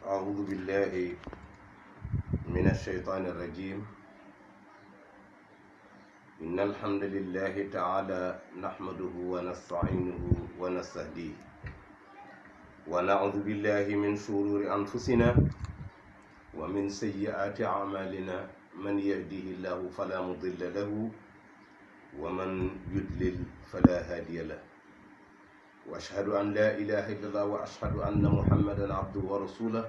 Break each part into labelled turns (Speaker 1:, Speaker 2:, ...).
Speaker 1: أعوذ بالله من الشيطان الرجيم. إن الحمد لله تعالى نحمده ونستعينه ونستهديه ونعوذ بالله من شرور أنفسنا ومن سيئات أعمالنا. من يهده الله فلا مضل له ومن يضلل فلا هادي له. وأشهد أن لا إله إلا الله وأشهد أن محمدا عبده ورسوله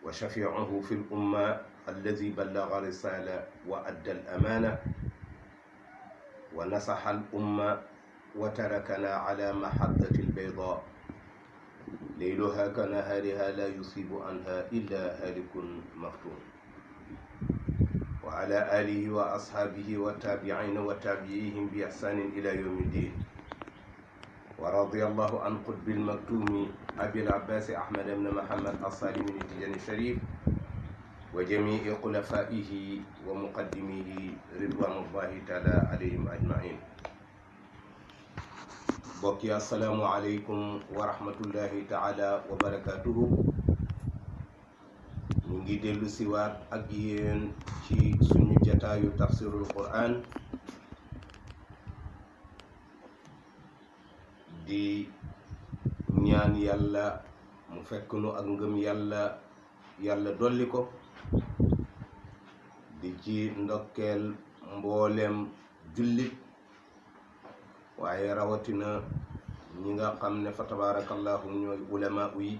Speaker 1: وشفيعه في الأمة الذي بلغ الرسالة وأدى الأمانة ونصح الأمة وتركنا على محجة البيضاء ليلها كنهارها لا يصيب عنها إلا هالك مفتون. وعلى آله وأصحابه والتابعين وتابعيهم بإحسان إلى يوم الدين. ورضي الله عن قطب المكتوم أبي العباس أحمد بن محمد الصالح بن التجاني الشريف وجميع خلفائه ومقدميه رضوان الله تعالى عليهم أجمعين. بقي السلام عليكم ورحمة الله تعالى وبركاته. نجي دلو سوات أجيين ci suñu jataayu tafsirul Quran di ñaan yàlla mu fekk nu ak ngëm yàlla dolli ko, di ci ndokkeel mboolem jullit waaye rawatina ñi nga xam ne fa tabarakallahu ñooy ulama yi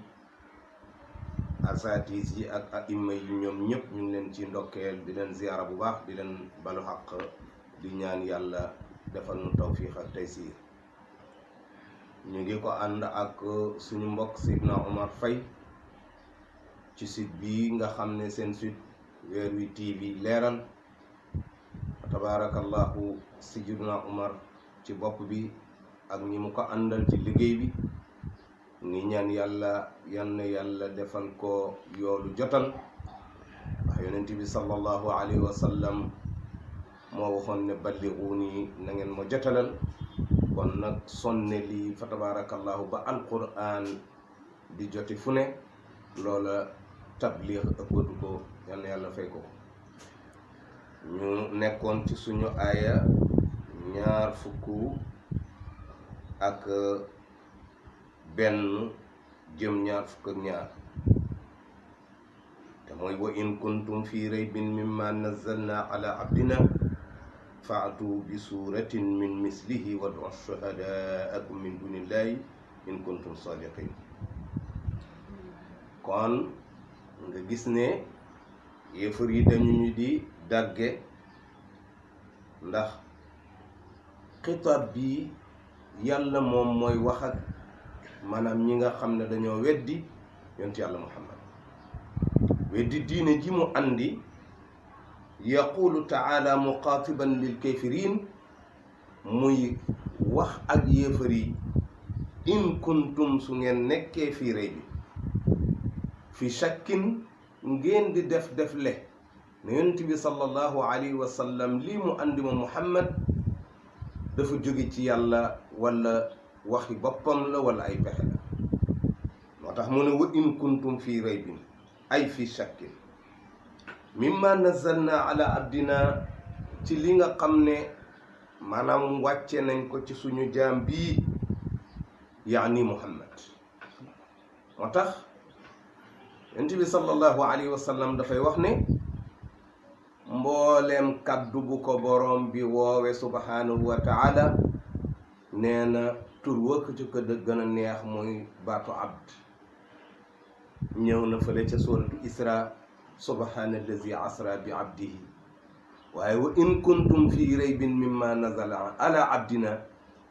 Speaker 1: asatis yi ak aima yi. ñoom ñëpp ñu ngi leen ci ndokkeel, di leen ziyaara bu baax, di leen balu xaq, di ñaan yàlla defal nu tawfiq ak taysiir. ñu ngi ko ànd ak suñu mbokk Seydina Omar Faye ci site bii nga xam ne seen site Weer Wi TV leeral. tabarakallahu Seydina Omar ci bopp bi ak ñi mu ko àndal ci liggéey bi. ngi ñaan yàlla yàlla defal ko yoolu jotal, ndax yonent bi sallallahu alayhi wa sallam moo waxoon ne ballighuuni na ngeen ma jotalal. kon nag sonne lii fa tabarakallahu ba alquran di joti fu ne, loola tabliix ëppatu ko. yàlla fay ko. ñu nekkoon ci suñu aaya 20 ak benn jëm 22 te mooy wa in kuntum fi raybin mimma nazzalna ala abdina fa'tu bi suratin min mislihi wad'u shuhadaakum min dunillahi in kuntum sadiqin. kon nga gis ne yéefar yi dañu ñu di dagge, ndax xitaab bi yàlla moom mooy wax ak maanaam ñi nga xam ne dañoo weddi yonent yàlla Muhammad, weddi diine ji mu andi. yaqulu taala muqaatiban lil kafirin, muy wax ak yéefar yi, in kuntum su ngeen nekkee fii rey bi, fi shakkin ngeen di def le ne yonent bi sallallahu alayhi wa sallam lii mu andi ma Muhammad dafa jóge ci yàlla wala waxi boppam la wala ay pexe la. moo tax mu ne wa in kuntum fii raybin ay fi shakkin mimma nazzalna ala abdina, ci li nga xam ne maanaam wàcce nañ ko ci suñu jaam bii, yaani Muhammad. moo tax yonent bi sallallahu alayhi wa sallam dafay wax ne mbooleem kaddu bu ko boroom bi woowe subhanahu wa taala, nee na tur wëkk ci ko gën a neex mooy baatu abd. ñëw na fële ca suuratu Isra, subhaana allazi asra bi abdihi. waaye wa in kuntum fi raybin mimma nazala ala abdina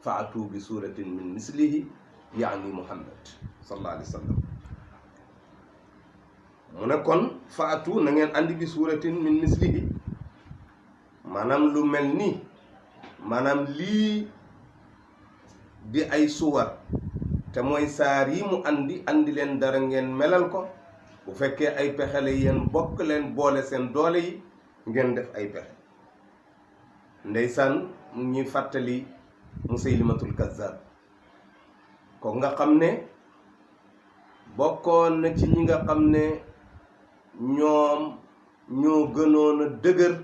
Speaker 1: fa'tu bi suratin min mislihi, yaani Muhammad sallallahu alayhi wa sallam. mu ne kon fa'tu na ngeen andi bi suratin min mislihi, maanaam lu mel ni maanaam lii di ay suwar, te mooy saar yi mu andi leen dara ngeen melal ko. bu fekkee ay pexe la yéen bokk leen boole seen doole yi ngeen def ay pexe. ndeysaan mu ñuy fàttali Musaylimatul Kazzab ko nga xam ne bokkoon na ci ñi nga xam ne ñoom ñoo gënoon a dëgër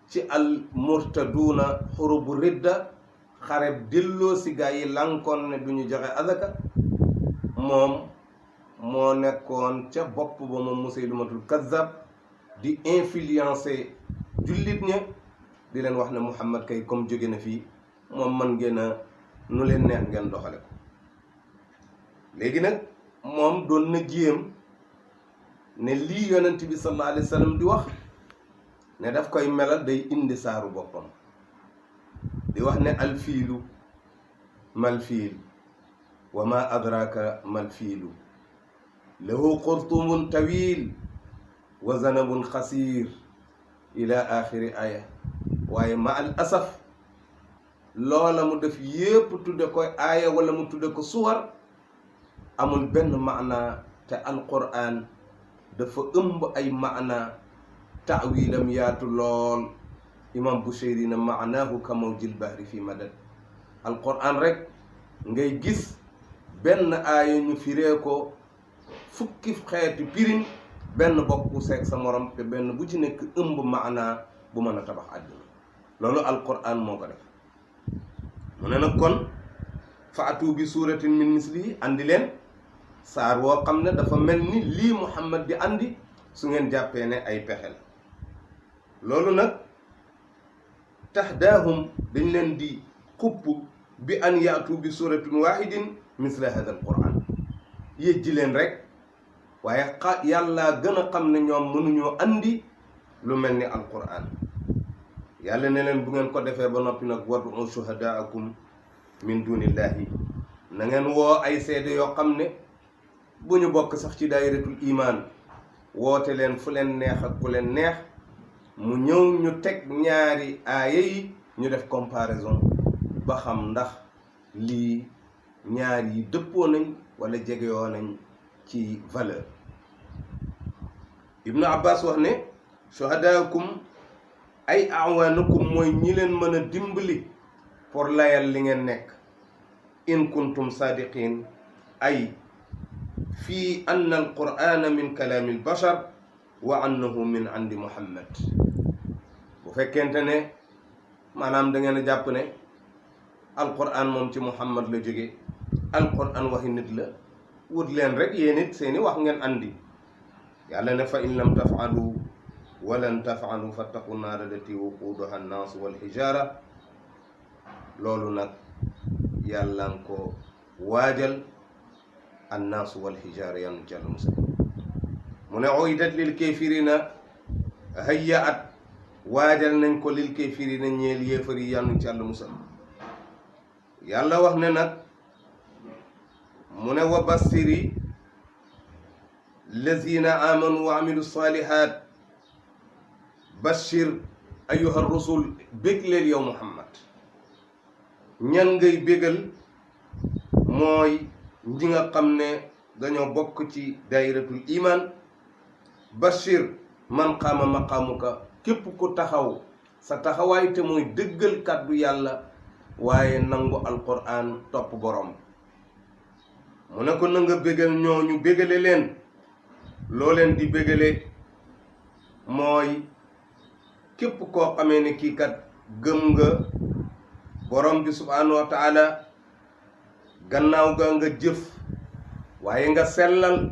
Speaker 1: ci al murtaduuna xurubu ridda xareb delloo si gaa yi lankoon ne duñu joxe azaka moom moo nekkoon ca bopp ba moom Musaylimatul Kazzab di influencer jullit ña di leen wax ne Muhammad kay comme jóge na fii moom man ngeen a nu leen neex ngeen doxale ko léegi nag moom doon na jéem ne lii yonent bi sallallahu alayhi wa sallam di wax ne daf koy melal day indi saaru boppam di wax ne alfiilu malfiil wa ma adraka malfiilu lahu xurtumun tawil wa zanabun xasiir ila axiri aya waaye ma al asaf loola mu def yépp tudde ko aaya wala mu tudde ko suwar amul benn maana te alquran dafa ëmb ay maana taawilam yaatu lool imam Bushayri na maanaahu ka mawjil bahri fi madad alquran rek ngay gis benn aaya ñu firee ko fukki xeeti pirin benn bokku seeg sa morom te benn bu ci nekk ëmb maana bu mën a tabax àdduna loolu alquran moo ko def mu ne nag kon fa atu bi suuratin min mislihi andi leen saar woo xam ne dafa mel ni lii Muhammad di andi su ngeen jàppee ne ay pexe la loolu nag tahdaahum dañ leen di xupp bi an yaatu bi suuratin waahidin misla hada alquran yëjji leen rek waaye yàlla gën a xam ne ñoom mënuñoo andi lu mel ni alquran yàlla ne leen bu ngeen ko defee ba noppi nag wad'u shuhadaakum min dunillahi na ngeen woo ay seede yoo xam ne bu ñu bokk sax ci daayiratul iman woote leen fu leen neex ak ku leen neex mu ñëw ñu teg ñaari aaya yi ñu def comparaison ba xam ndax lii ñaar yi dëppoo nañ wala jegeyoo nañ ci valeur Ibnu Abbas wax ne shuhadaakum ay awaanukum mooy ñi leen mën a dimbali pour layal li ngeen nekk in kuntum sadiqin ay fii anna alqur'ana min kalaami albashar wa annahu min indi Muhammad bu fekkente ne maanaam da ngeen a jàpp ne alqur'an moom ci Muhammad la jóge alqur'an waxi nit la wut leen rek yéen it seeni wax ngeen andi yàlla ne fa in lam taf'alu walan taf'alu fattaqu naara allati waquuduha annaasu walxijaara loolu nag yàlla nga ko waajal annaasu walxijaara yanu jàll musal mu ne uiddat lil kafirina hayya at waajal nañ ko lil kafirina ñeel yéefari yanu jàll musal yàlla wax ne nag mu ne wa bassiri lazina amanu wa amilu salihat bashir ayyuha rusul bég leen yow Muhammad ñan ngay bégal mooy ñi nga xam ne dañoo bokk ci daayiratul iman bashir man qaama maqaamuka képp ku taxaw sa taxawaay te mooy dëggal kàddu yàlla waaye nangu alquran topp borom mu ne ko na nga bégal ñooñu bégale leen loo leen di bégale mooy képp koo xamee ne kii kat gëm nga borom bi subhanahu wa taala gannaaw ga nga jëf waaye nga sellal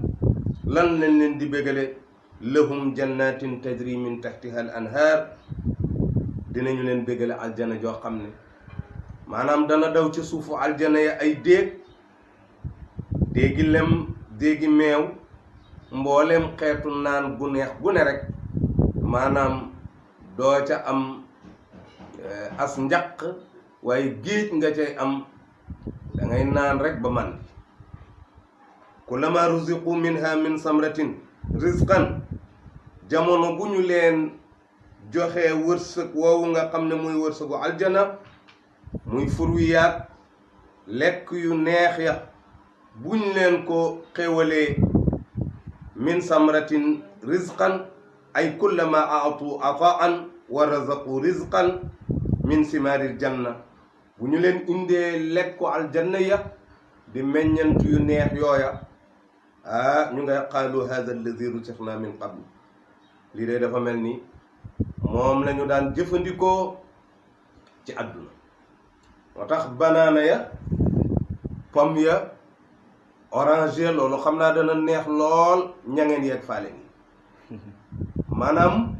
Speaker 1: lan lañ leen di bégale lahum jannatin tajri min tahtiha al anhar dinañu leen bégale aljana joo xam ne maanaam dana daw ci suufu aljana ya ay déegi lem déegi meew mboolem xeetu naan gu neex gu ne rek maanaam doo ca am as njaq waaye géej nga cay am da ngay naan rek ba man kullama ruziqu minha min samratin rizqan jamono bu ñu leen joxe wërsëg woowu nga xam ne muy wërsëgu aljana muy furwiyaat lekk yu neex ya buñ leen ko xéwalee min samratin rizqan ay kullama aatu ataan wa razaqu rizqan min simaaril janna bu ñu leen indee lekku aljanna ya di meññant yu neex yooya ñu ngay qaalu hada alladi rusixna min qabl lii de dafa mel ni moom la ñu daan jëfandikoo ci àdduna moo tax banaana ya pomme ya orange loolu xam naa dana neex lool ñangeen yeeg faale ni maanaam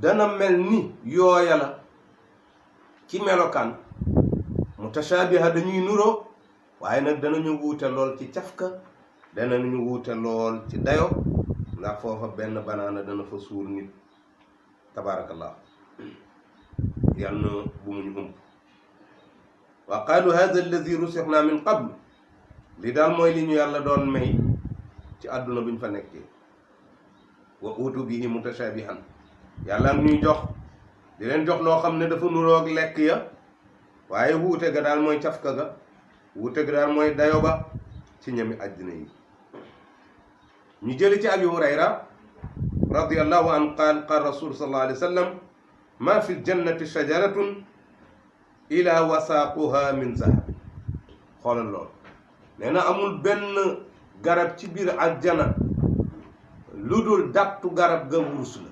Speaker 1: dana mel ni yooya la ci melokaan mutashaabiha dañuy nuroo waaye nag danañu wuute lool ci cafka danañu wuute lool ci dayo ndax foofa benn banaana dana fa suur nit tabaarakallah yàlla na bu mu ñu ëmb wa qaalu hada alladi rusixna min qabl li daal mooy li ñu yàlla doon may ci àdduna bu ñu fa nekkee wa utu bihi mutashaabihan yàlla am ñuy jox di leen jox loo xam ne dafa nuroog lekk ya waaye wuute ga daal mooy cafka ga wuute ga daal mooy dayo ba ci ñami àddina yi ñu jëli ci abi hurayra radiyallahu an qaal qaal rasul sallallahu alayhi wa sallam ma fi ljannati shajaratun ila wasaaquha min zahab xoolal lool nee na amul benn garab ci biir àjjana lu dul dattu garab ga wurus la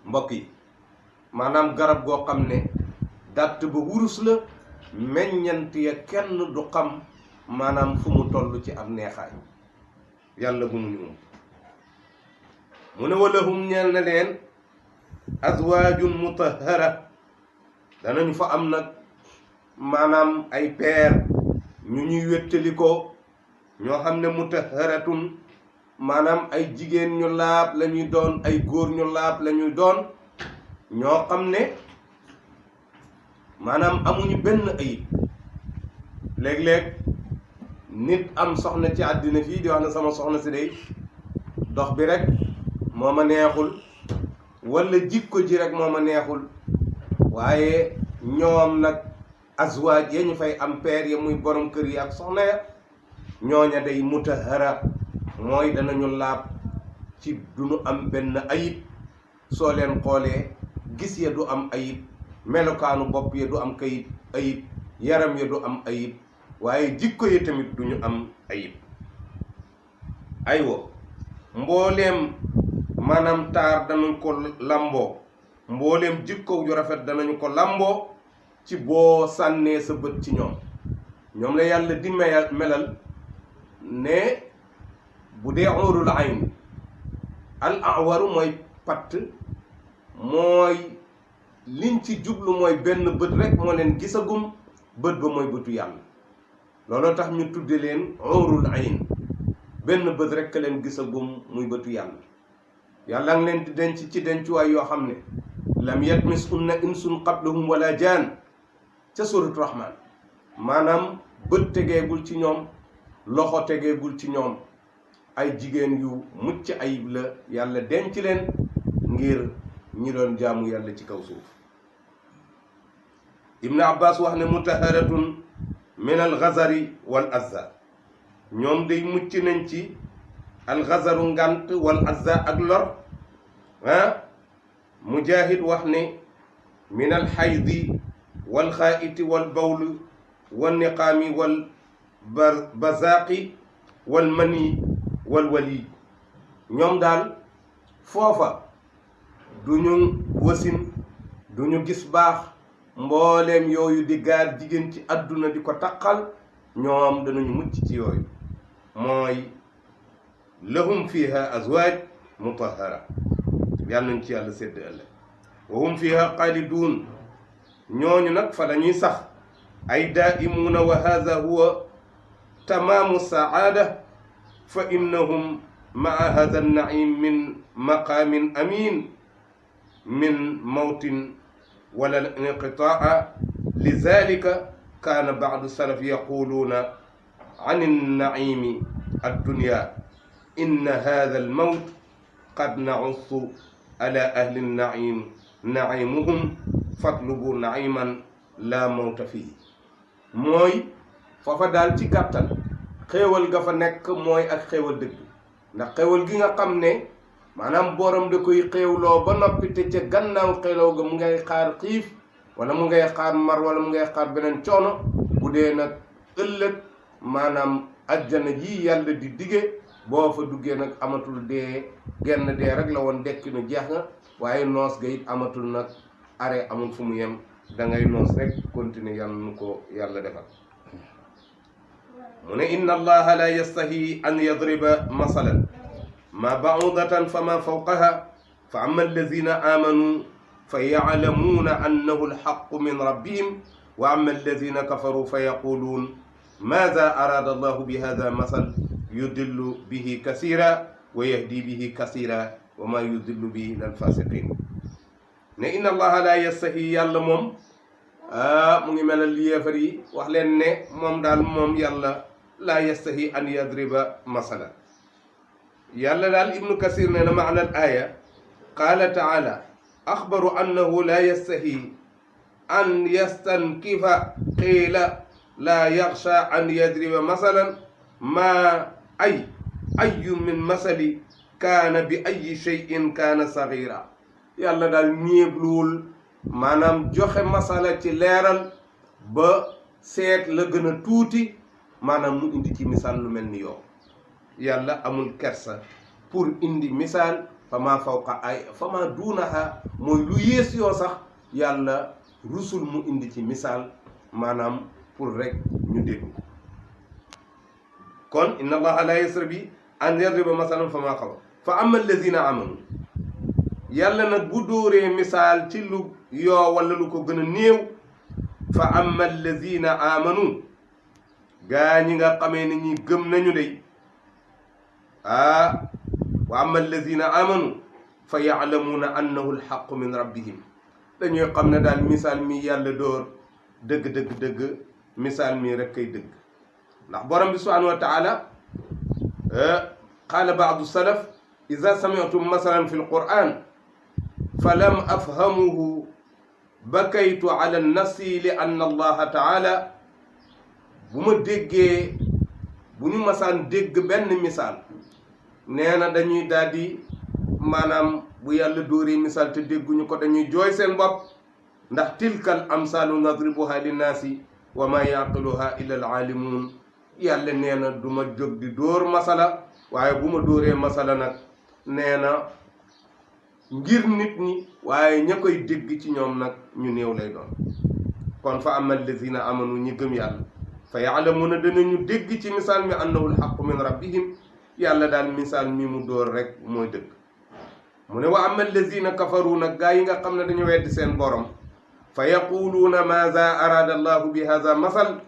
Speaker 1: mbokk yi maanaam garab goo xam ne datt ba wurus la meññant ya kenn du xam maanaam fu mu toll ci am neexaay yàlla bu mu ñu mu ne walahum ñeel na leen azwaajun mutahhara danañu fa am nag maanaam ay peer ñu ñuy wéttalikoo ñoo xam ne mutahharatun maanaam ay jigéen ñu laab la ñuy doon ay góor ñu laab la ñuy doon ñoo xam ne maanaam amuñu benn ayib léeg-léeg nit am soxna ci àddina fii di wax ne sama soxna si day dox bi rek moo ma neexul wala jikko ji rek moo ma neexul waaye ñoom nag azwaaj ya ñu fay am peer ya muy borom kër yi ak soxna ya ñooña day mutahara mooy danañu laab ci duñu am benn ayib soo leen xoolee gis ya du am ayib melokaanu bopp ya du am ayib yaram ya du am ayib waaye jikko ya tamit duñu am ayib aywa mbooleem maanaam taar danañ ko lamboo mbooleem jikko yu rafet danañu ko lamboo ci boo sànnee sa bët ci ñoom la yàlla di melal ne bu dee urul ayn al awaru mooy patt mooy liñ ci jublu mooy benn bët rek moo leen gisagum bët ba mooy bëtu yàlla looloo tax ñu tudde leen urul ayn benn bët rek leen gisagum muy bëtu yàlla yàlla ngi leen di denc ci dencuwaay yoo xam ne lam yatmisunna insun qablahum wala jaan ca suratu rahman maanaam bët tegeegul ci ñoom loxo tegeegul ci ñoom ay jigéen yu mucc ayib la yàlla denc leen ngir ñi doon jaamu yàlla ci kaw suuf ibnu abbas wax ne mutaharatun min alxazari wal azza ñoom day mucc nañ ci alxazaru ngant wal azza ak lor mujahid wax ne min alxaydi wal xaaiti wal bawl wal niqaami wal bazaaqi wal mani wal wali ñoom daal foofa duñu wasin duñu gis baax mbooleem yooyu di gaar jigéen ci àdduna di ko taqal ñoom danañu mucc ci yooyu mooy lahum fiha azwaaj mutahara yàlla nañ ci yàlla sédd ëllëg wa hum fiha xaaliduun ñooñu nag fa lañuy sax ay daa'imuuna wa haza huwa tamaamu saada fa innahum maa hada annaim min maqaamin amin min mawtin wala inqitaa lidalika kaana baadu salaf yaquluuna an annaimi addunya inna hada almawt qad naussu ala ahli annaim naimuhum fatlubu naiman la mawta fii mooy foofa daal ci gàttal xéewal ga fa nekk mooy ak xéewal dëgg ndax xéewal gi nga xam ne maanaam borom da koy xéewloo ba noppi te ca gannaaw xéewloo ga mu ngay xaar xiif wala mu ngay xaar mar wala mu ngay xaar beneen coono bu dee nag ëllëg maanaam ajjana ji yàlla di dige boo fa duggee nag amatul dee genn dee rek la woon dekki nu jeex nga waaye noos ga it amatul nag are amul fu mu yem da ngay noos rek continuer yàlla nu ko yàlla defal mu ne inna allaha la yastahi an yadriba masalan ma ba'udatan fama fawqaha fa amma alladhina amanu fa ya'lamuna annahu alhaqqu min rabbihim wa amma alladhina kafaru fa yaqulun madha arada allahu bihadha masal yudillu bihi kasira wa yahdi bihi kasira wa ma yudillu bihi illa alfasiqin ne inna allaha la yastahi yàlla moom mu ngi melal yéefar yi wax leen ne moom daal moom yàlla la yastahi an yadriba masala yàlla daal ibnu kasir ne na maana al aya qaala taala axbaru annahu la yastahi an yastankifa qiila la yaxsha an yadriba masalan ma ayu min masali kaana bi ayi cheyin kaana sagira yàlla daal ñeebluwul maanaam joxe masala ci leeral ba seet la gën a tuuti maanaam mu indi ci misaal lu mel ni yow yàlla amul kersa pour indi misaal fa maa fawqa ay fa maa duunaha mooy lu yées yoo sax yàlla rusul mu indi ci misaal maanaam pour rek ñu dégg ko kon inna allaha la yasrabi an yadriba masalan fa maa xaw fa amma alladina amanu yàlla nag bu dóoree misaal ci lu yoo wala lu ko gën a néew fa amma alladina amanu gaa ñi nga xamee ne ñi gëm nañu de wa amma alladina amanu fa yaalamuuna annahu alxaqu min rabbihim dañuy xam ne daal misaal mi yàlla dóor dëgg misaal mi rek kay dëgg ndax borom bi subhanahu wa taala qaala baadu salaf ida sami'tum masalan fi alquran fa lam afhamuhu bakaytu ala nafsi li anna allaha taala bu ma déggee bu ñu masaan dégg benn misaal nee na dañuy daal di maanaam bu yàlla dóoree misaal te dégguñu ko dañuy jooy seen bopp ndax tilkal amsaalu nadribuha linnaasi wa ma yaqiluha illa al aalimuun yàlla nee na du ma jóg di dóor masala waaye bu ma dóoree masala nag nee na ngir nit ñi waaye ña koy dégg ci ñoom nag ñu néew lay doon kon fa amma allazina amanu ñi gëm yàlla fa yaalamuuna danañu dégg ci misaal mi annahu alxaqu min rabbihim yàlla daal misaal mi mu dóor rek mooy dëgg mu ne wa amma allazina kafaru nag gaa yi nga xam ne dañu weddi seen borom fa yaquluuna maza arada allahu bi hada masal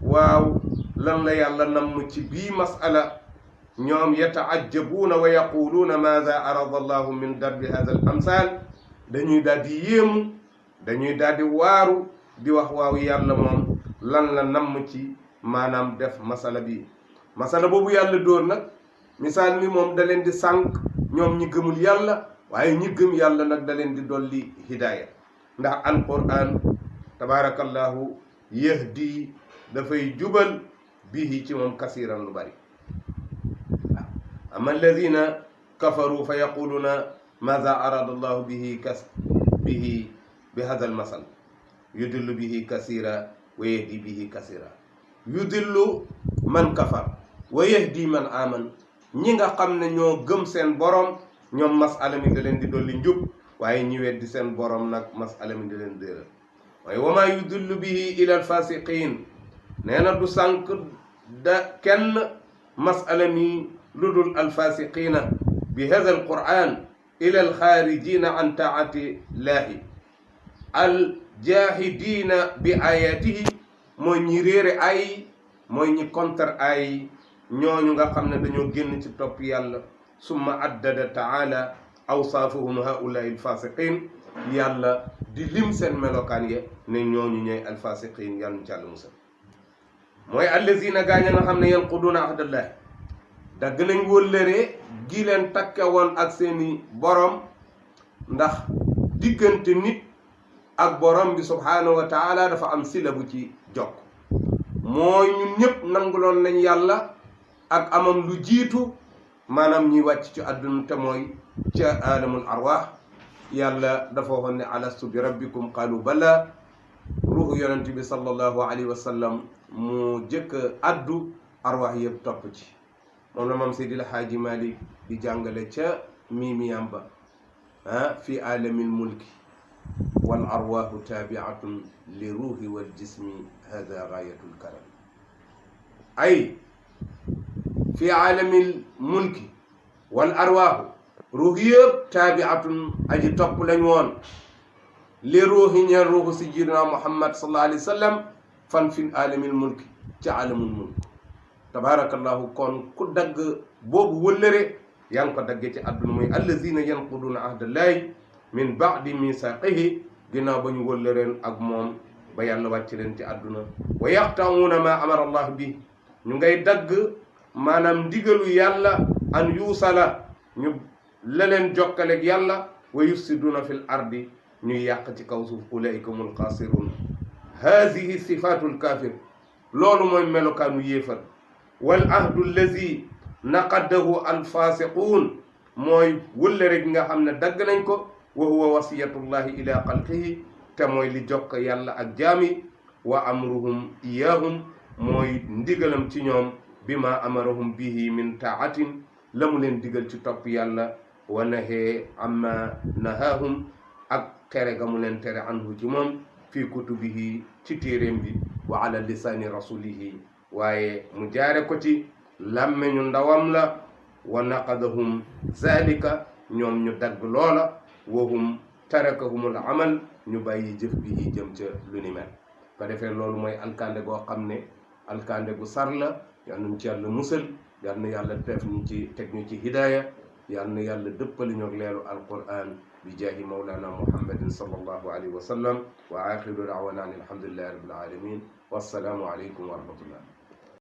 Speaker 1: waaw lan la yàlla namm ci bii masala ñoom yataajjabuuna wa yaquluuna maza arada allahu min darbi hada al amsal dañuy daal di yéemu dañuy daal di waaru di wax waaw yàlla moom lan la namm ci maanaam def masala bi masala boobu yàlla dóor nag misaal mi moom da leen di sànq ñoom ñi gëmul yàlla waaye ñi gëm yàlla nag da leen di dolli hidaaya ndax alquran tabaarakallahu yahdi dafay jubal bihi ci moom kasiran lu bari waaw amma alladina kafaru fa yaquluna maza arada allahu bihi bi hada al masal yudillu bihi kasira wa yahdi bihi kasira yudillu man kafar wa yahdi man aman ñi nga xam ne ñoo gëm seen borom ñoom masala mi da leen di dolli njub waaye ñi weddi seen borom nag masala mi da leen déeral waaye wa ma yudillu bihi ila alfasiqin nee na du sànq da kenn masala mi lu dul alfasiqina bi hada alquran ila alxaarijina an taati llahi aljahidina bi ayatihi mooy ñi réere ay mooy ñi contre ay ñooñu nga xam ne dañoo génn ci topp yàlla summa addada taala awsaafahum haulaai alfasiqin yàlla di lim seen melokaan ye ne ñooñu ñooy alfasiqin yàlla nu ci àlla musal mooy allazina gaaña nga xam ne yanquduuna ahdallahi dagg nañ wëllëree gi leen takke woon ak seeni borom ndax diggante nit ak borom bi subhaanahu wa taala dafa am sila bu ci jokk mooy ñun ñëpp nanguloon nañ yàlla ak amam lu jiitu maanaam ñuy wàcc ci àdduna te mooy ca alamul arwaax yàlla dafa waxoon ne alastu bi rabbikum qaalu bala ruuxu yonent bi sallallahu alayhi wa sallam mu jëkk addu arwaax yëpp topp ci moom la moom Seydil Haaji Malik di jàngale ca miimiyam ba fi aalamil mulki wal arwaahu taabiatun li ruuhi wal jismi hada gaayatul karam ay fi aalamil mulki wal arwaahu ruux yëpp taabiatun aji topp lañ woon li ruuhi ñeen ruuxu sayyidina Muhammad sallallahu alayhi wa sallam fan fi aalamil mulki ci aalamul mulk tabaarakallahu kon ku dagg boobu wëllëre yaa ngi ko daggee ci àdduna mooy allazina yanquduuna ahdallahi min baadi misaaqihi ginnaaw ba ñu wëllëreen ak moom ba yàlla wàcc leen ci àdduna wa yaqta'uuna ma amara allah bi ñu ngay dagg maanaam ndigalu yàlla an yuusala ñu la leen jokkaleeg yàlla wa yufsiduuna fil ardi ñuy yàq ci kaw suuf ulaika humul xaasiruun haadihi sifaatul kaafir loolu mooy melokaanu yéefar wal ahdu allazi naqadahu alfaasiquun mooy wëllëre gi nga xam ne dagg nañ ko wa huwa wasiyatullahi ila xalqihi te mooy li jokk yàlla ak jaami wa amruhum iyahum mooy ndigalam ci ñoom bima amarahum bihi min taatin la mu leen digal ci topp yàlla wa nahee amma nahaahum ak tere ga mu leen tere anhu ci moom fi kutubihi ci téeréem bi wa ala lisaani rasulihi waaye mu jaare ko ci làmmeñu ndawam la wa naqadahum zalika ñoom ñu dagg loola wahum tarakahumul amal ñu bàyyi jëf bi jëm ca lu ni mel ko defee loolu mooy alkande goo xam ne alkande gu sar la yal nañu ci yàlla musal yal na yàlla def ñu ci teg ñu ci hidaaya yal na yàlla dëppali ñu ak leeru alquran bi jaahi mawlana muhammadin sallallahu alayhi wa sallam wa axiru daawana an alhamdulillahi rabbil alamin wassalaamu aleykum wa rahmatullah